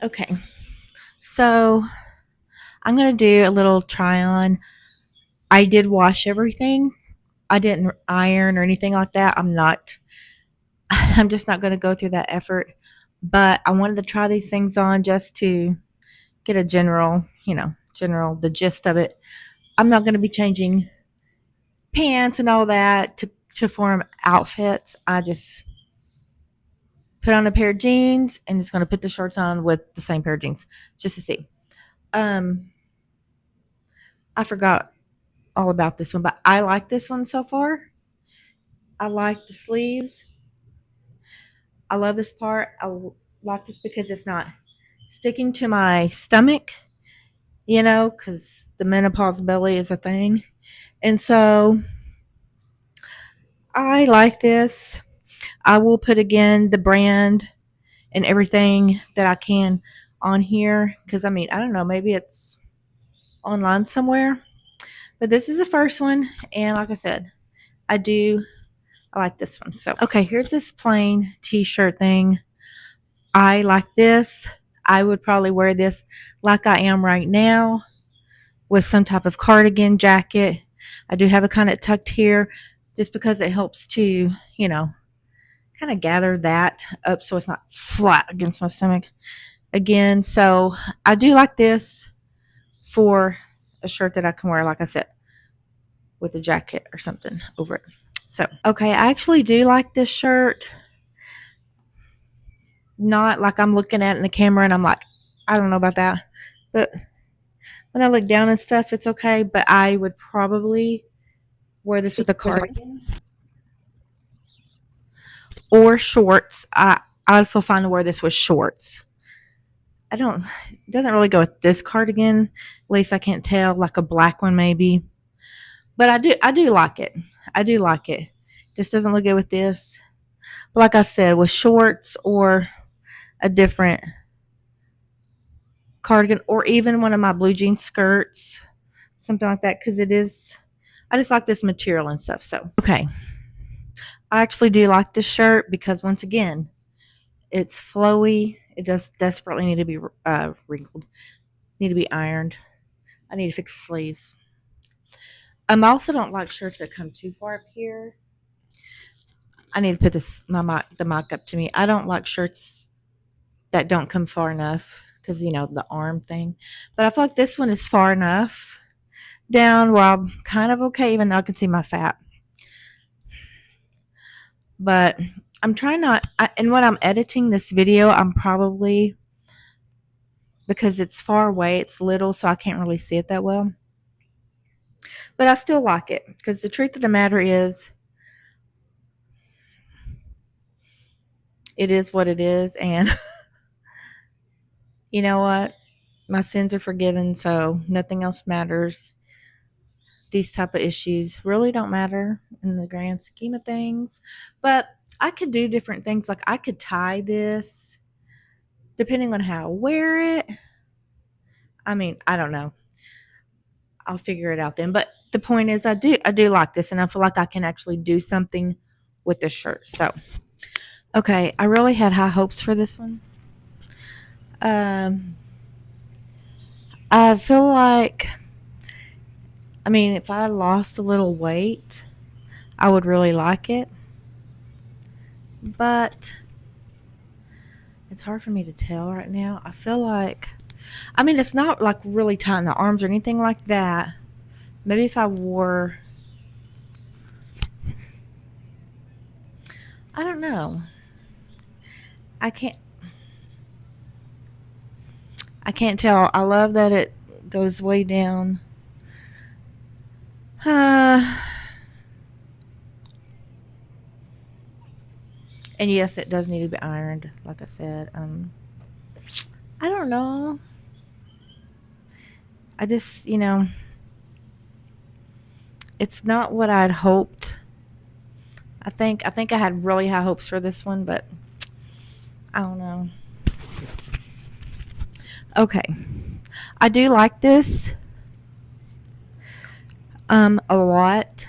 Okay, so I'm going to do a little try on. I did wash everything. I didn't iron or anything like that. I'm just not going to go through that effort. But I wanted to try these things on just to get a the gist of it. I'm not going to be changing pants and all that to form outfits. I just put on a pair of jeans and just going to put the shorts on with the same pair of jeans just to see. Um, I forgot all about this one, but I like this one so far. I like the sleeves. I love this part. Like this because it's not sticking to my stomach, because the menopause belly is a thing. And so I like this. I will put again the brand and everything that I can on here because I don't know, maybe it's online somewhere. But this is the first one, and like I said, I like this one. So okay, here's this plain t-shirt thing. I like this. I would probably wear this like I am right now with some type of cardigan jacket. I do have it kind of tucked here just because it helps to, kind of gather that up so it's not flat against my stomach again. So I do like this for a shirt that I can wear, like I said, with a jacket or something over it. So, okay, I actually do like this shirt. Not like I'm looking at it in the camera and I'm like, I don't know about that. But when I look down and stuff, it's okay. But I would probably wear this with a cardigan or shorts. I would feel fine to wear this with shorts. It doesn't really go with this cardigan. At least I can't tell, like a black one maybe. But I do like it. I do like it. Just doesn't look good with this. But like I said, with shorts or a different cardigan or even one of my blue jean skirts, something like that, because I just like this material and stuff. So, okay. I actually do like this shirt because once again, it's flowy. It does desperately need to be wrinkled, need to be ironed. I need to fix the sleeves. I also don't like shirts that come too far up here. I need to put the mic up to me. I don't like shirts that don't come far enough because the arm thing. But I feel like this one is far enough down where I'm kind of okay, even though I can see my fat. But I'm trying not. And when I'm editing this video, I'm probably, because it's far away, it's little, so I can't really see it that well. But I still like it because the truth of the matter is, it is what it is, and you know what? My sins are forgiven, so nothing else matters. These type of issues really don't matter in the grand scheme of things. But I could do different things. Like I could tie this depending on how I wear it. I don't know. I'll figure it out then. But the point is I do like this, and I feel like I can actually do something with this shirt. So okay, I really had high hopes for this one. I feel like, if I lost a little weight, I would really like it. But it's hard for me to tell right now. I feel like, it's not like really tight in the arms or anything like that. Maybe if I wore, I don't know. I can't tell. I love that it goes way down. And yes, it does need to be ironed, like I said. I don't know. I just, it's not what I'd hoped. I think I had really high hopes for this one, but I don't know. Okay. I do like this a lot.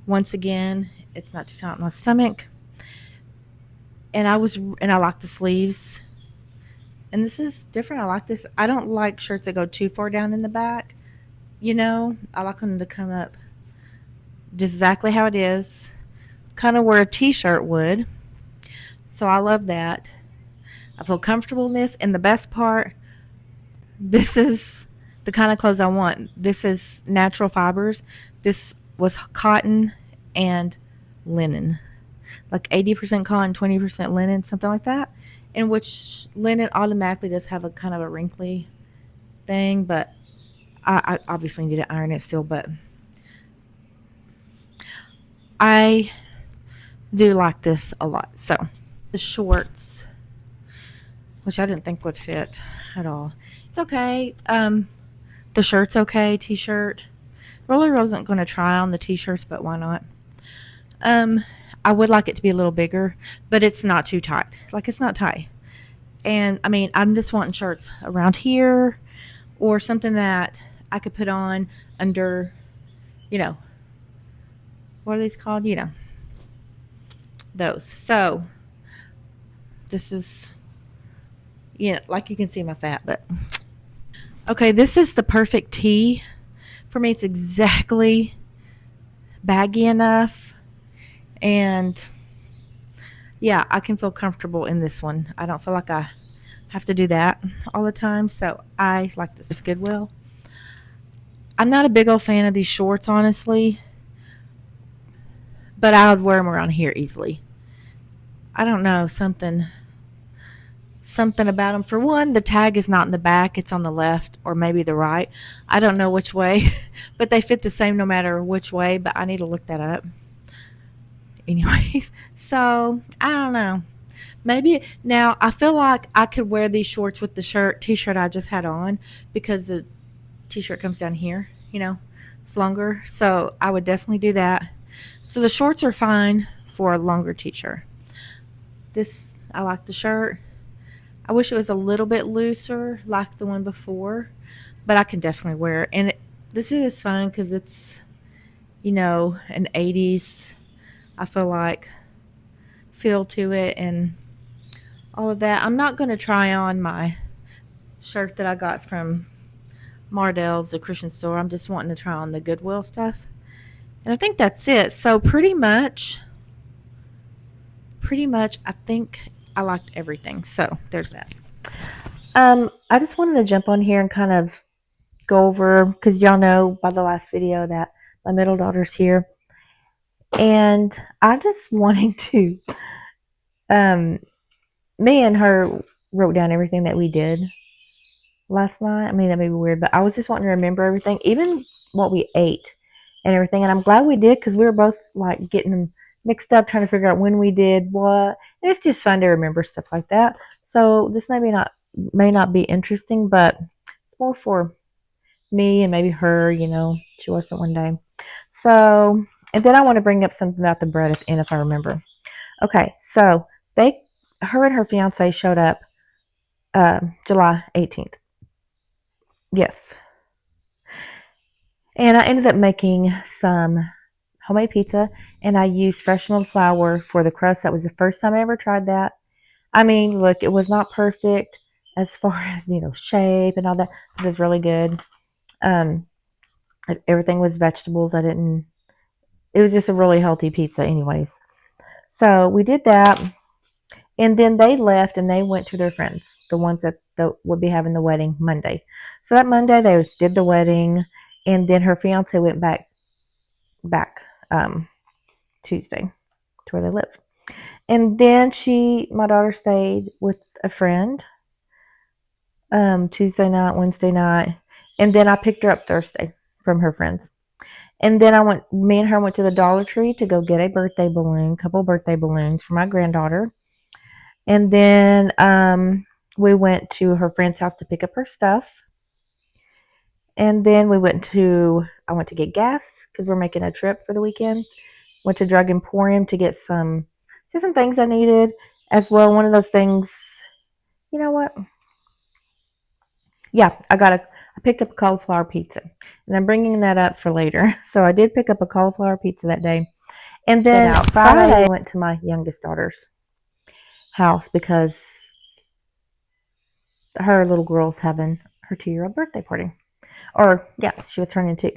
Once again, it's not too tight on my stomach. And I like the sleeves. And this is different. I like this. I don't like shirts that go too far down in the back. You know, I like them to come up just exactly how it is, kind of where a t-shirt would. So I love that. I feel comfortable in this. And the best part, this is the kind of clothes I want. This is natural fibers. This was cotton and linen, like 80% cotton, 20% linen, something like that. In which linen automatically does have a kind of a wrinkly thing, but I obviously need to iron it still. But I do like this a lot. So the shorts, which I didn't think would fit at all. It's okay. The shirt's okay. T-shirt. Really wasn't going to try on the t-shirts, but why not? Um, I would like it to be a little bigger, but it's not too tight. Like it's not tight. And I mean, I'm just wanting shirts around here or something that I could put on under, you know, what are these called? You know, those. So this is, like you can see my fat, but okay, this is the perfect tee for me. It's exactly baggy enough, and yeah, I can feel comfortable in this one. I don't feel like I have to do that all the time, so I like this Goodwill. I'm not a big old fan of these shorts, honestly, but I would wear them around here easily. I don't know, something about them. For one, the tag is not in the back, it's on the left or maybe the right. I don't know which way, but they fit the same no matter which way, but I need to look that up. Anyways, so I don't know. Maybe now I feel like I could wear these shorts with the t-shirt I just had on because the t-shirt comes down here, it's longer. So I would definitely do that. So the shorts are fine for a longer t-shirt. I like the shirt. I wish it was a little bit looser like the one before, but I can definitely wear it. And this is fun because it's, an 80s, I feel like, feel to it and all of that. I'm not going to try on my shirt that I got from Mardell's, the Christian store. I'm just wanting to try on the Goodwill stuff. And I think that's it. So pretty much, I think I liked everything. So there's that. I just wanted to jump on here and kind of go over, because y'all know by the last video that my middle daughter's here. And I just wanting to, um, me and her wrote down everything that we did last night. I mean, that may be weird, but I was just wanting to remember everything, even what we ate and everything. And I'm glad we did because we were both like getting them mixed up, trying to figure out when we did what. And it's just fun to remember stuff like that. So this may not be interesting, but it's more for me and maybe her. She wasn't one day. So, and then I want to bring up something about the bread at the end if I remember. Okay, so her and her fiance showed up July 18th. Yes. And I ended up making some homemade pizza, and I used fresh milled flour for the crust. That was the first time I ever tried that. I mean, look, it was not perfect as far as, shape and all that. It was really good. Um, Everything was vegetables. It was just a really healthy pizza anyways. So we did that. And then they left and they went to their friends, the ones that would be having the wedding Monday. So that Monday they did the wedding, and then her fiance went back Tuesday to where they live. And then my daughter stayed with a friend Tuesday night, Wednesday night, and then I picked her up Thursday from her friends. And then me and her went to the Dollar Tree to go get a couple birthday balloons for my granddaughter. And then we went to her friend's house to pick up her stuff. And then I went to get gas because we're making a trip for the weekend. Went to Drug Emporium to get some things I needed as well. One of those things, you know what? Yeah, I picked up a cauliflower pizza, and I'm bringing that up for later. So I did pick up a cauliflower pizza that day. And then Friday, I went to my youngest daughter's house because her little girl's having her 2-year-old birthday party. Or, yeah, she was turning 2.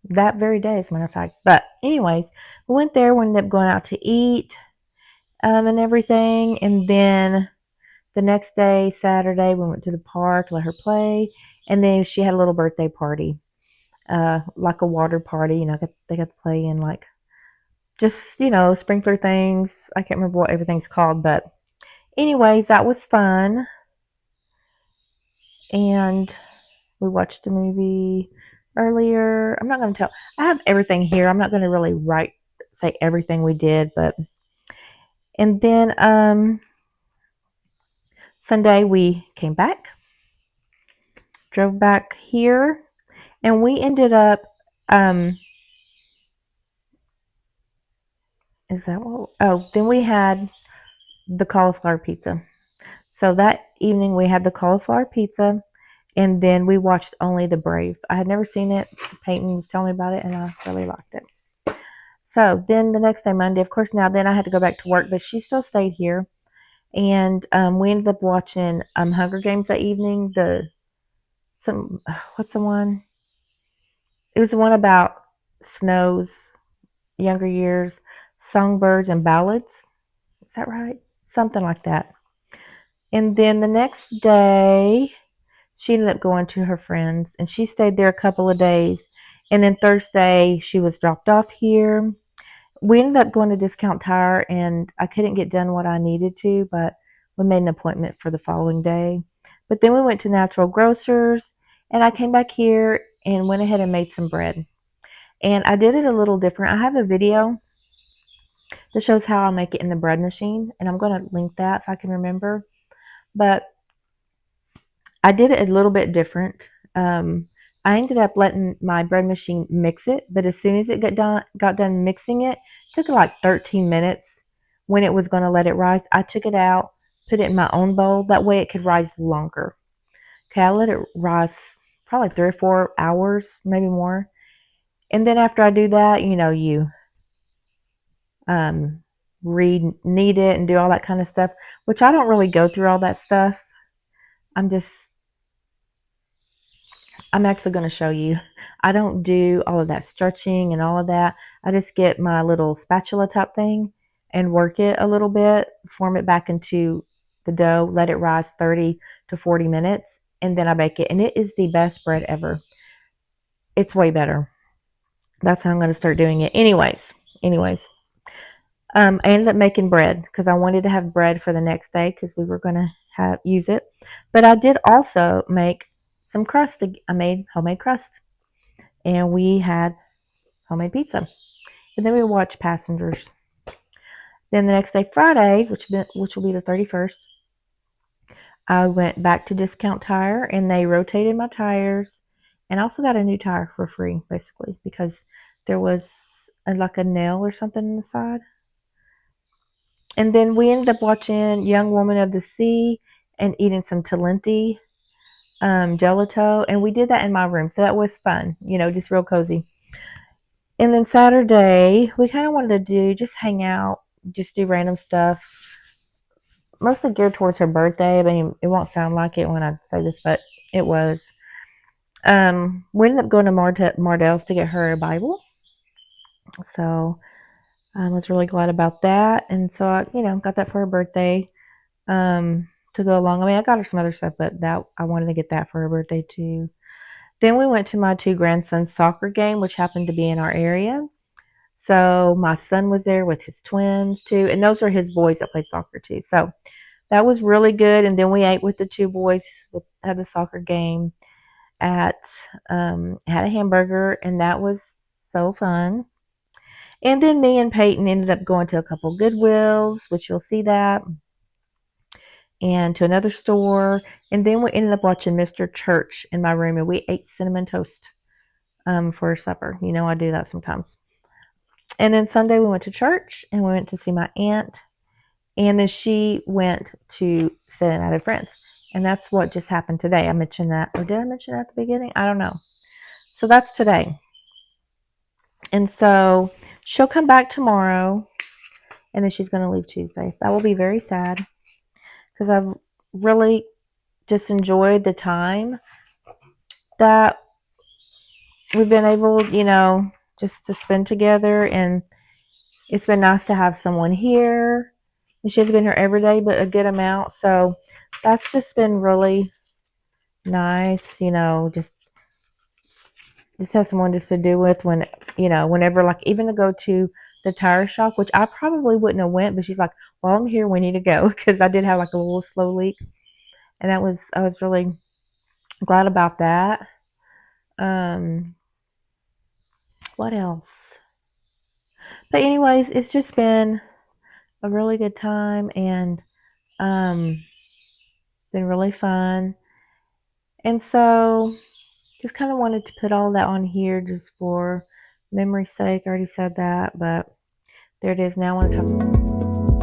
That very day, as a matter of fact. But, anyways, we went there. We ended up going out to eat and everything. And then the next day, Saturday, we went to the park, let her play. And then she had a little birthday party, like a water party. They got to play in, like, just, sprinkler things. I can't remember what everything's called. But, anyways, that was fun. And we watched a movie earlier. I'm not going to tell. I have everything here. I'm not going to really say everything we did, but and then Sunday we came back, drove back here, and we ended up is that what? Oh, then we had the cauliflower pizza. So that evening we had the cauliflower pizza, and then we watched Only the Brave. I had never seen it. Peyton was telling me about it, and I really liked it. So then the next day, Monday, of course, now then I had to go back to work, but she still stayed here. And we ended up watching Hunger Games that evening. What's the one? It was the one about Snow's younger years, songbirds and ballads. Is that right? Something like that. And then the next day, she ended up going to her friends, and she stayed there a couple of days. And then Thursday, she was dropped off here. We ended up going to Discount Tire, and I couldn't get done what I needed to, but we made an appointment for the following day. But then we went to Natural Grocers, and I came back here and went ahead and made some bread. And I did it a little different. I have a video that shows how I make it in the bread machine, and I'm going to link that if I can remember. But I did it a little bit different. I ended up letting my bread machine mix it, but as soon as it got done mixing it, took like 13 minutes when it was going to let it rise. I took it out, put it in my own bowl. That way it could rise longer. Okay, I let it rise probably 3 or 4 hours, maybe more. And then after I do that, you knead it and do all that kind of stuff, which I don't really go through all that stuff. I'm actually going to show you. I don't do all of that stretching and all of that. I just get my little spatula top thing and work it a little bit, form it back into the dough, let it rise 30 to 40 minutes, and then I bake it. And it is the best bread ever. It's way better. That's how I'm going to start doing it. Anyways, I ended up making bread because I wanted to have bread for the next day because we were going to use it. But I did also make some crust. I made homemade crust, and we had homemade pizza. And then we watched Passengers. Then the next day, Friday, which will be the 31st, I went back to Discount Tire, and they rotated my tires, and also got a new tire for free, basically, because there was like a nail or something in the side. And then we ended up watching Young Woman of the Sea and eating some Talenti gelato, and we did that in my room, so that was fun, just real cozy. And then Saturday, we kind of wanted to just hang out, just do random stuff, mostly geared towards her birthday. I mean, it won't sound like it when I say this, but it was. We ended up going to Mardell's to get her a Bible, so I was really glad about that. And so I, got that for her birthday. To go along. I mean, I got her some other stuff, but that I wanted to get that for her birthday too. Then we went to my 2 grandsons' soccer game, which happened to be in our area. So my son was there with his twins too, and those are his boys that played soccer too. So that was really good. And then we ate with the 2 boys at the soccer game. Had a hamburger, and that was so fun. And then me and Peyton ended up going to a couple Goodwills, which you'll see that, and to another store. And then we ended up watching Mr. Church in my room, and we ate cinnamon toast for supper. I do that sometimes. And then Sunday we went to church, and we went to see my aunt, and then she went to sit in at friends. And that's what just happened today. I mentioned that, or did I mention that at the beginning? I don't know. So that's today. And so she'll come back tomorrow, and then she's going to leave Tuesday. That will be very sad because I've really just enjoyed the time that we've been able, just to spend together. And it's been nice to have someone here. She hasn't been here every day, but a good amount. So that's just been really nice, just have someone just to do with whenever, like, even to go to the tire shop, which I probably wouldn't have went, but she's like, well, I'm here, we need to go, because I did have like a little slow leak. And I was really glad about that. Um, what else? But anyways, it's just been a really good time, and um, been really fun. And so just kind of wanted to put all that on here just for memory's sake. I already said that, but there it is. Now I want to talk.